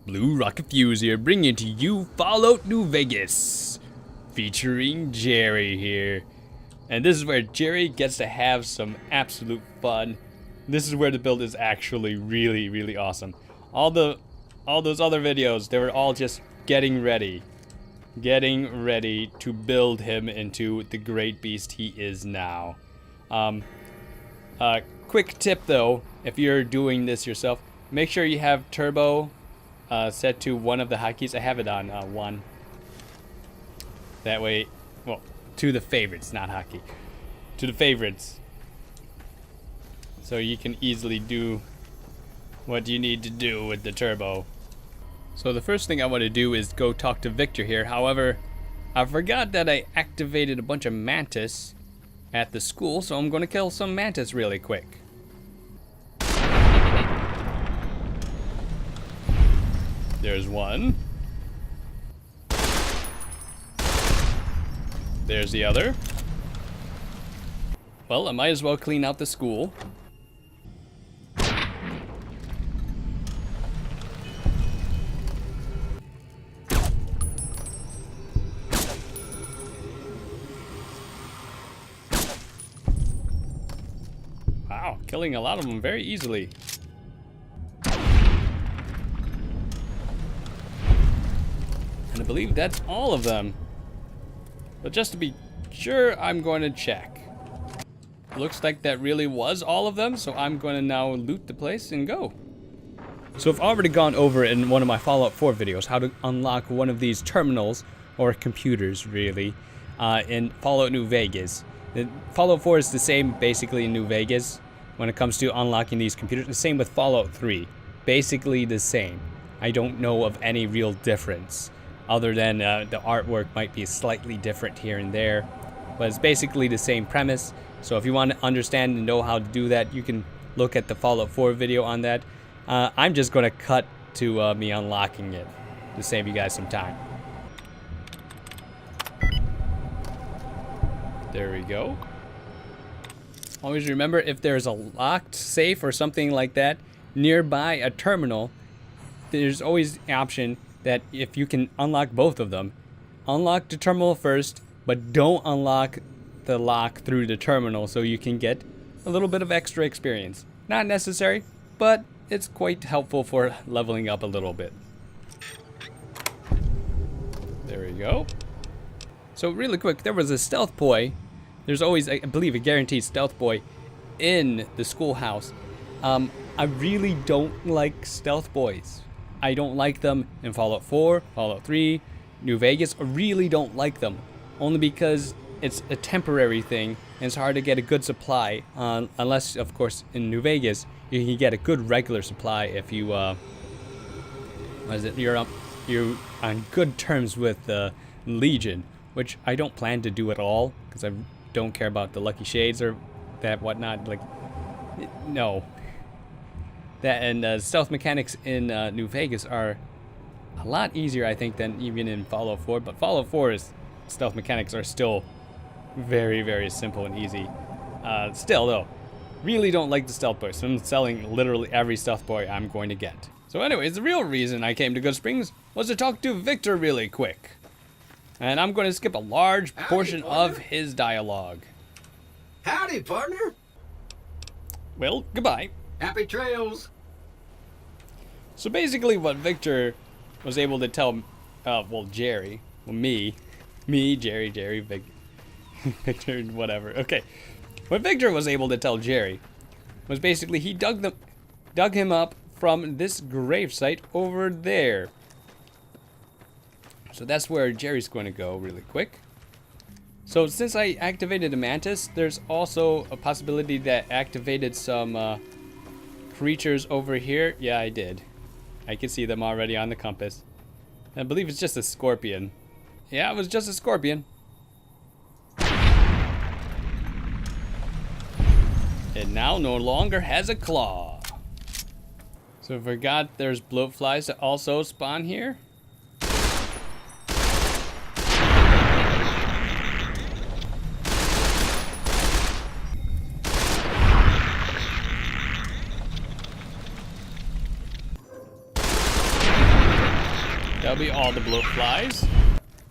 Blue Rocket Fuse here, bringing to you Fallout New Vegas, featuring Jerry here. And this is where Jerry gets to have some absolute fun. This is where the build is actually really awesome. All those other videos, they were all just getting ready to build him into the great beast he is now. Quick tip though, if you're doing this yourself, make sure you have turbo set to one of the hotkeys. I have it on 1. That way, well, to the favorites, not hotkey. To the favorites. So you can easily do what you need to do with the turbo. So the first thing I want to do is go talk to Victor here. However, I forgot that I activated a bunch of mantis at the school, so I'm going to kill some mantis really quick. There's one. There's the other. Well, I might as well clean out the school. Wow, killing a lot of them very easily. And I believe that's all of them. But just to be sure, I'm going to check. Looks like that really was all of them, so I'm going to now loot the place and go. So I've already gone over in one of my Fallout 4 videos how to unlock one of these terminals, or computers really, in Fallout New Vegas. Fallout 4 is the same basically in New Vegas when it comes to unlocking these computers. The same with Fallout 3. Basically the same. I don't know of any real difference, other than the artwork might be slightly different here and there. But it's basically the same premise. So if you want to understand and know how to do that, you can look at the Fallout 4 video on that. I'm just going to cut to me unlocking it to save you guys some time. There we go. Always remember, if there's a locked safe or something like that nearby a terminal, there's always the option that if you can unlock both of them, unlock the terminal first, but don't unlock the lock through the terminal so you can get a little bit of extra experience. Not necessary, but it's quite helpful for leveling up a little bit. There we go. So really quick, there was a stealth boy. There's always, I believe, a guaranteed stealth boy in the schoolhouse. I really don't like stealth boys. I don't like them in Fallout 4, Fallout 3, New Vegas. I really don't like them. Only because it's a temporary thing and it's hard to get a good supply. Unless, of course, in New Vegas, you can get a good regular supply if you, you're on good terms with the Legion. Which I don't plan to do at all, because I don't care about the lucky shades or that whatnot. Like, no. That and stealth mechanics in New Vegas are a lot easier, I think, than even in Fallout 4. But Fallout 4's stealth mechanics are still very simple and easy. Still, though, really don't like the stealth boy, so I'm selling literally every stealth boy I'm going to get. So anyways, the real reason I came to Good Springs was to talk to Victor really quick. And I'm going to skip a large portion of his dialogue. Howdy, partner. Well, goodbye. Happy trails. So basically what Victor was able to tell, well, Jerry, well, me, Jerry, Victor, whatever. Okay. What Victor was able to tell Jerry was basically he dug him up from this gravesite over there. So that's where Jerry's going to go really quick. So since I activated the mantis, there's also a possibility that activated some creatures over here. Yeah, I did. I can see them already on the compass. I believe it's just a scorpion. Yeah, it was just a scorpion. It now no longer has a claw. So I forgot there's bloatflies that also spawn here. That'll be all the blowflies.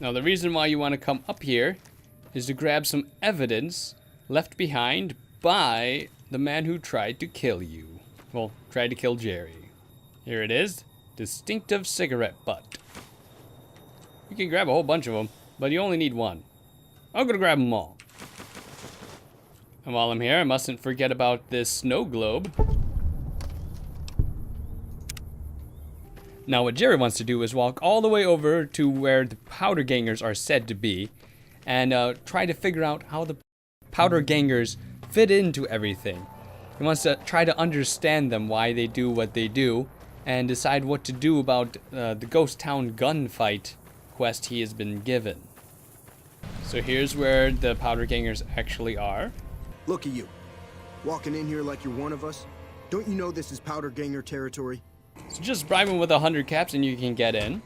Now the reason why you want to come up here is to grab some evidence left behind by the man who tried to kill you. Well, tried to kill Jerry. Here it is. Distinctive cigarette butt. You can grab a whole bunch of them, but you only need one. I'm gonna grab them all. And while I'm here, I mustn't forget about this snow globe. Now what Jerry wants to do is walk all the way over to where the powder gangers are said to be and try to figure out how the powder gangers fit into everything. He wants to try to understand them, why they do what they do, and decide what to do about the Ghost Town gunfight quest he has been given. So here's where the powder gangers actually are. Look at you, walking in here like you're one of us. Don't you know this is powder ganger territory? So just bribe him with 100 caps and you can get in.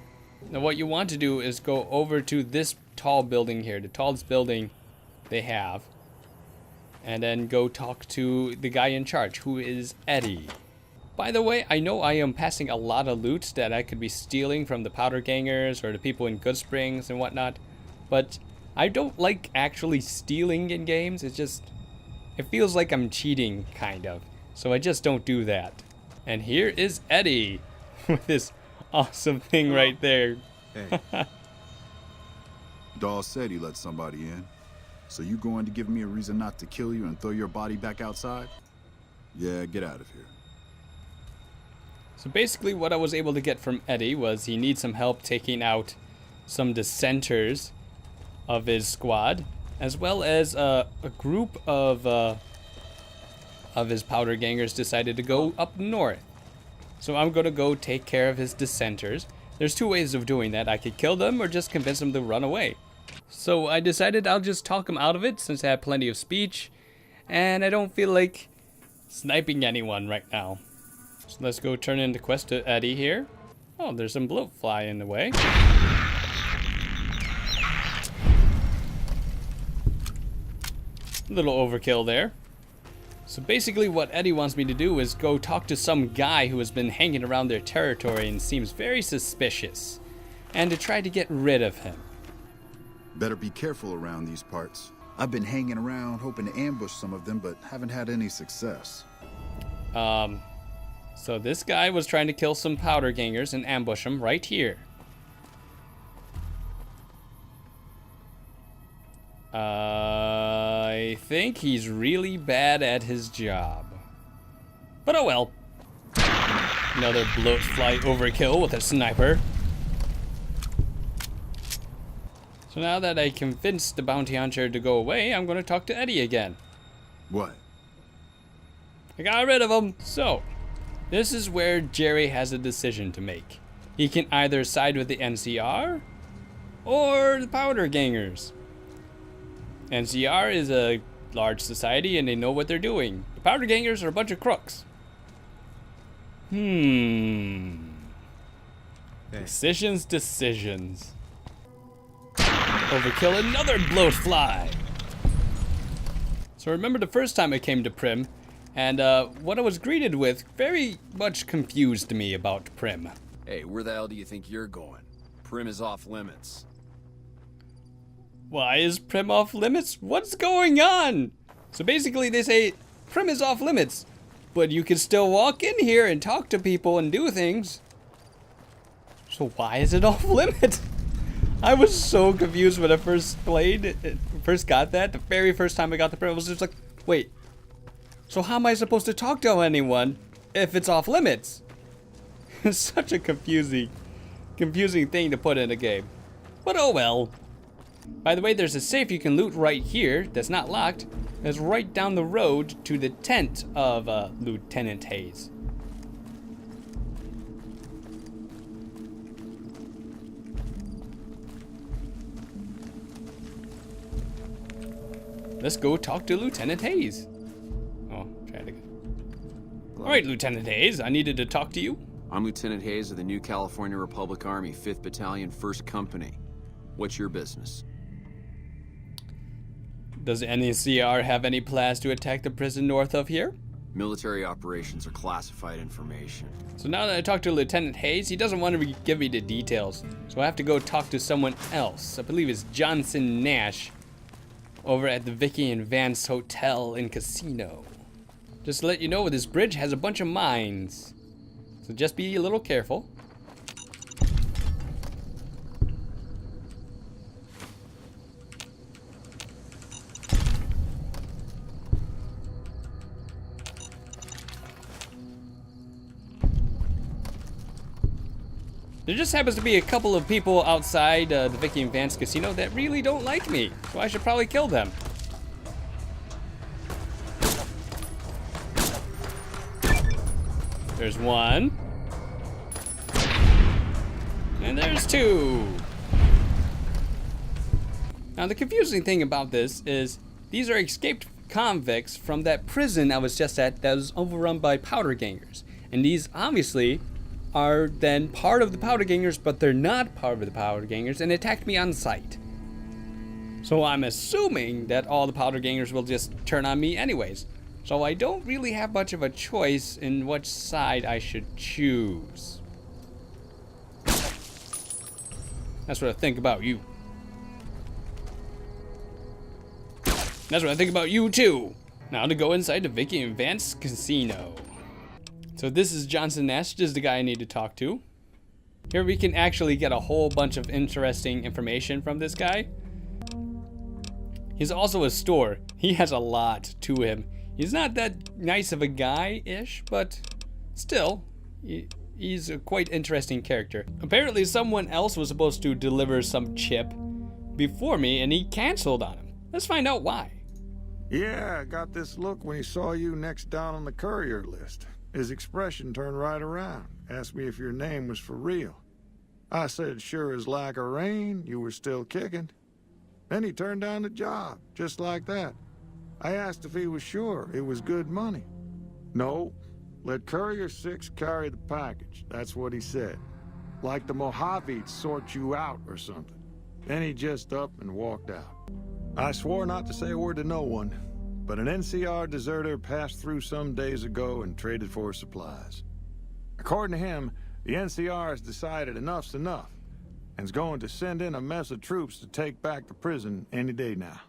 Now what you want to do is go over to this tall building here, the tallest building they have, and then go talk to the guy in charge, who is Eddie. By the way, I know I am passing a lot of loot that I could be stealing from the powder gangers or the people in Good Springs and whatnot, but I don't like actually stealing in games. It feels like I'm cheating, kind of. So I just don't do that. And here is Eddie with this awesome thing right there. Hey. Dawes said he let somebody in. So you going to give me a reason not to kill you and throw your body back outside? Yeah, get out of here. So basically what I was able to get from Eddie was he needs some help taking out some dissenters of his squad, as well as a group of his powder gangers decided to go up north. So I'm gonna go take care of his dissenters. There's two ways of doing that. I could kill them or just convince them to run away. So I decided I'll just talk them out of it since I have plenty of speech and I don't feel like sniping anyone right now. So let's go turn in the quest to Eddie here. Oh, there's some blowfly in the way. A little overkill there. So basically what Eddie wants me to do is go talk to some guy who has been hanging around their territory and seems very suspicious, and to try to get rid of him. Better be careful around these parts. I've been hanging around hoping to ambush some of them, but haven't had any success. So this guy was trying to kill some powder gangers and ambush them right here. I think he's really bad at his job. But oh well. Another blowfly overkill with a sniper. So now that I convinced the bounty hunter to go away, I'm going to talk to Eddie again. What? I got rid of him. So, this is where Jerry has a decision to make. He can either side with the NCR or the powder gangers. NCR is a large society and they know what they're doing. The powder gangers are a bunch of crooks. Decisions. Overkill, another blowfly. So remember the first time I came to Prim, and what I was greeted with very much confused me about Prim. Hey, where the hell do you think you're going? Prim is off limits. Why is Prim off limits? What's going on? So basically they say Prim is off limits, but you can still walk in here and talk to people and do things. So why is it off limits? I was so confused when I first got that. The very first time I got the Prim, I was just like, wait, so how am I supposed to talk to anyone if it's off limits? It's such a confusing thing to put in a game. But oh well. By the way, there's a safe you can loot right here that's not locked. It's right down the road to the tent of Lieutenant Hayes. Let's go talk to Lieutenant Hayes. Oh, try it again. All right, Lieutenant Hayes, I needed to talk to you. I'm Lieutenant Hayes of the New California Republic Army, 5th Battalion, 1st Company. What's your business? Does NCR have any plans to attack the prison north of here? Military operations are classified information. So now that I talked to Lieutenant Hayes, he doesn't want to give me the details. So I have to go talk to someone else. I believe it's Johnson Nash over at the Vicky and Vance Hotel and Casino. Just to let you know, this bridge has a bunch of mines. So just be a little careful. There just happens to be a couple of people outside the Vicky and Vance Casino that really don't like me, so I should probably kill them. There's one. And there's two. Now the confusing thing about this is these are escaped convicts from that prison I was just at that was overrun by powder gangers. And these obviously are then part of the powder gangers, but they're not part of the powder gangers and attacked me on sight. So I'm assuming that all the powder gangers will just turn on me anyways. So I don't really have much of a choice in which side I should choose. That's what I think about you. That's what I think about you too. Now to go inside the Vicky and Vance Casino. So this is Johnson Nash, this is the guy I need to talk to. Here we can actually get a whole bunch of interesting information from this guy. He's also a store. He has a lot to him. He's not that nice of a guy-ish, but still, he's a quite interesting character. Apparently someone else was supposed to deliver some chip before me and he canceled on him. Let's find out why. Yeah, I got this look when he saw you next down on the courier list. His expression turned right around, asked me if your name was for real. I said sure as lack of rain, you were still kicking. Then he turned down the job, just like that. I asked if he was sure it was good money. No, let Courier 6 carry the package, that's what he said. Like the Mojaves sort you out or something. Then he just up and walked out. I swore not to say a word to no one, but an NCR deserter passed through some days ago and traded for supplies. According to him, the NCR has decided enough's enough, and is going to send in a mess of troops to take back the prison any day now.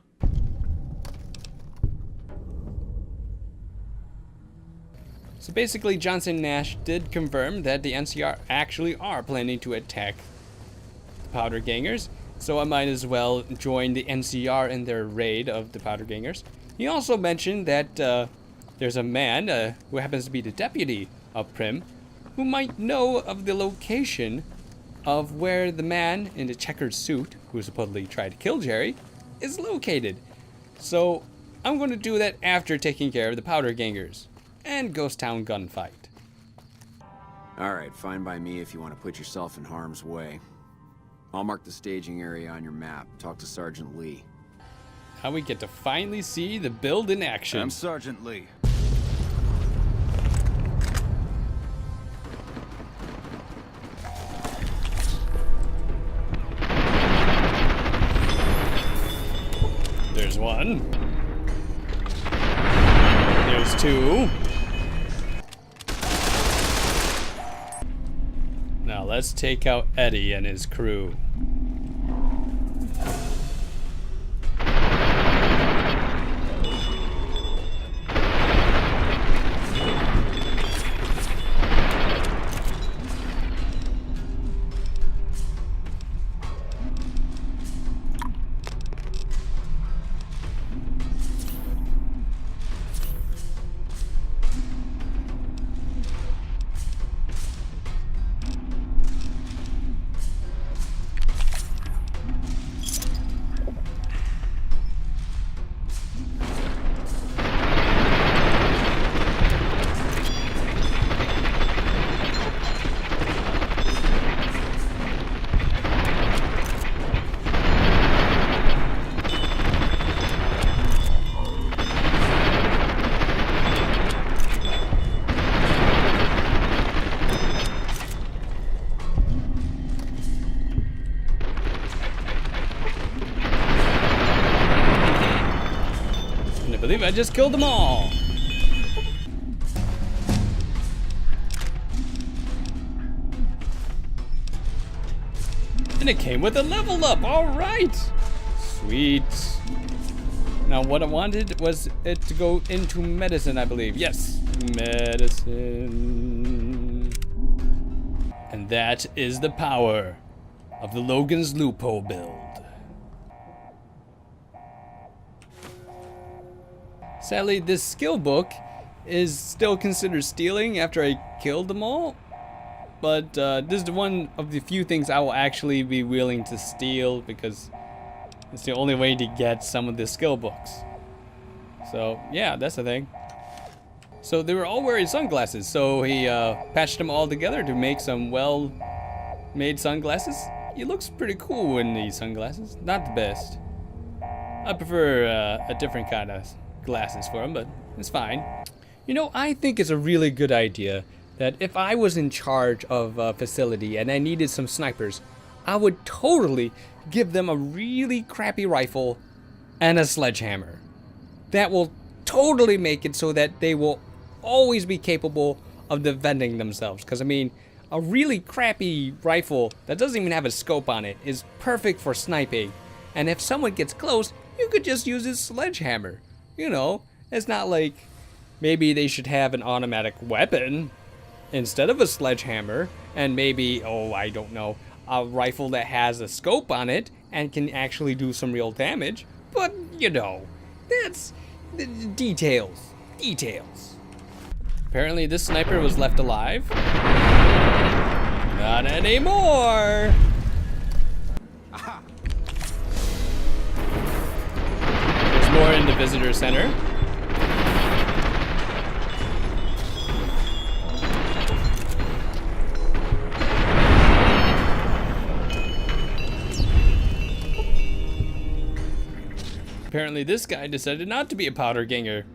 So basically Johnson Nash did confirm that the NCR actually are planning to attack the powder gangers, so I might as well join the NCR in their raid of the powder gangers. He also mentioned that there's a man who happens to be the deputy of Prim who might know of the location of where the man in the checkered suit who supposedly tried to kill Jerry is located. So I'm going to do that after taking care of the powder gangers and Ghost Town gunfight. Alright, fine by me if you want to put yourself in harm's way. I'll mark the staging area on your map. Talk to Sergeant Lee. Now we get to finally see the build in action. I'm Sergeant Lee. There's one. There's two. Now let's take out Eddie and his crew. I believe I just killed them all. And it came with a level up. All right. Sweet. Now what I wanted was it to go into medicine, I believe. Yes, medicine. And that is the power of the Logan's Loophole build. Sadly, this skill book is still considered stealing after I killed them all. But this is one of the few things I will actually be willing to steal because it's the only way to get some of the skill books. So yeah, that's the thing. So they were all wearing sunglasses, so he patched them all together to make some well-made sunglasses. He looks pretty cool in these sunglasses. Not the best. I prefer a different kind of glasses for him, but it's fine. You know, I think it's a really good idea that if I was in charge of a facility and I needed some snipers, I would totally give them a really crappy rifle and a sledgehammer. That will totally make it so that they will always be capable of defending themselves. Because, I mean, a really crappy rifle that doesn't even have a scope on it is perfect for sniping. And if someone gets close, you could just use his sledgehammer. You know, it's not like maybe they should have an automatic weapon instead of a sledgehammer, and maybe, oh, I don't know, a rifle that has a scope on it and can actually do some real damage. But, you know, that's the details. Details. Apparently this sniper was left alive. Not anymore! There's more in the visitor center. Apparently this guy decided not to be a powder ganger.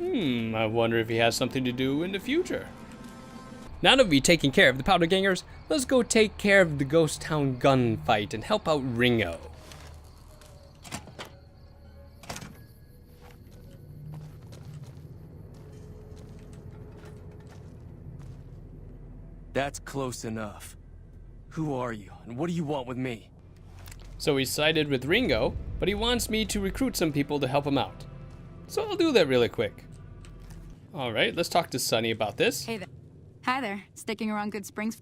I wonder if he has something to do in the future. Now that we've taken care of the powder gangers, let's go take care of the ghost town gunfight and help out Ringo. That's close enough. Who are you, and what do you want with me? So he sided with Ringo, but he wants me to recruit some people to help him out. So I'll do that really quick. Alright, let's talk to Sunny about this. Hey there. Hi there. Sticking around Good Springs?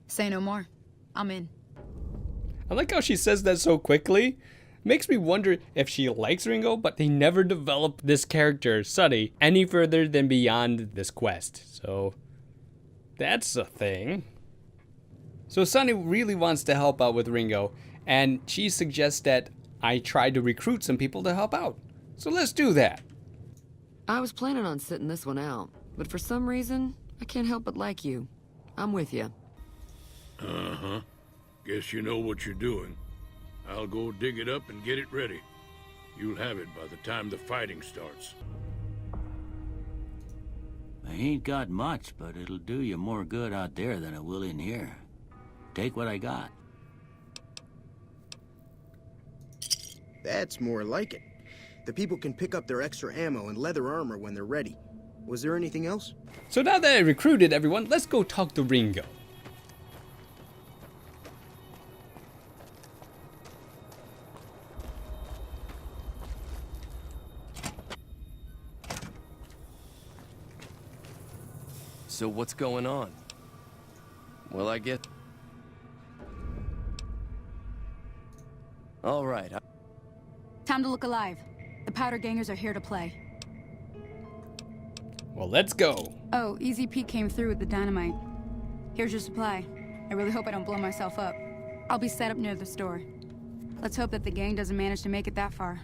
Say no more. I'm in. I like how she says that so quickly. Makes me wonder if she likes Ringo, but they never developed this character, Sunny, any further than beyond this quest. So that's a thing. So Sunny really wants to help out with Ringo, and she suggests that I try to recruit some people to help out. So let's do that. I was planning on sitting this one out, but for some reason, I can't help but like you. I'm with you. Uh-huh. Guess you know what you're doing. I'll go dig it up and get it ready. You'll have it by the time the fighting starts. I ain't got much, but it'll do you more good out there than it will in here. Take what I got. That's more like it. The people can pick up their extra ammo and leather armor when they're ready. Was there anything else? So now that I recruited everyone, let's go talk to Ringo. So what's going on? Well, I get... All right. Time to look alive. The powder gangers are here to play. Well, let's go. Oh, Easy Pete came through with the dynamite. Here's your supply. I really hope I don't blow myself up. I'll be set up near the store. Let's hope that the gang doesn't manage to make it that far.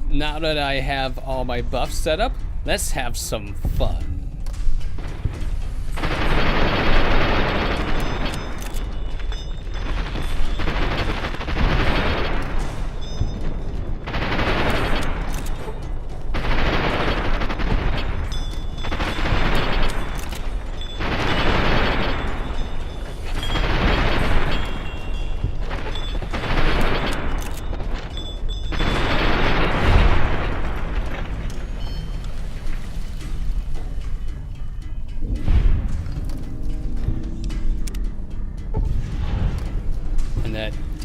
Now that I have all my buffs set up, let's have some fun.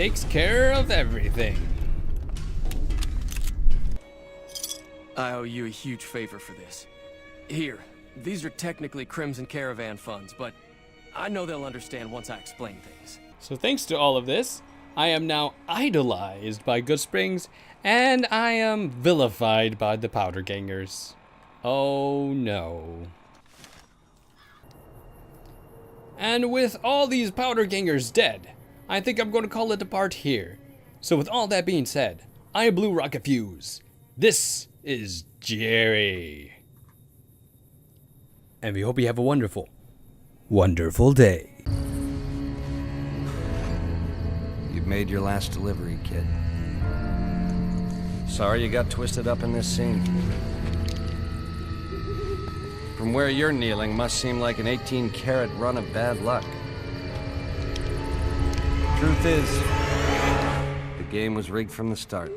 takes care of everything. I owe you a huge favor for this. Here, these are technically Crimson Caravan funds, but I know they'll understand once I explain things. So thanks to all of this, I am now idolized by Goodsprings, and I am vilified by the Powder Gangers. Oh no. And with all these Powder Gangers dead, I think I'm going to call it a part here. So with all that being said, I am Blue Rocket Fuse. This is Jerry. And we hope you have a wonderful, wonderful day. You've made your last delivery, kid. Sorry you got twisted up in this scene. From where you're kneeling must seem like an 18-carat run of bad luck. Truth is, the game was rigged from the start.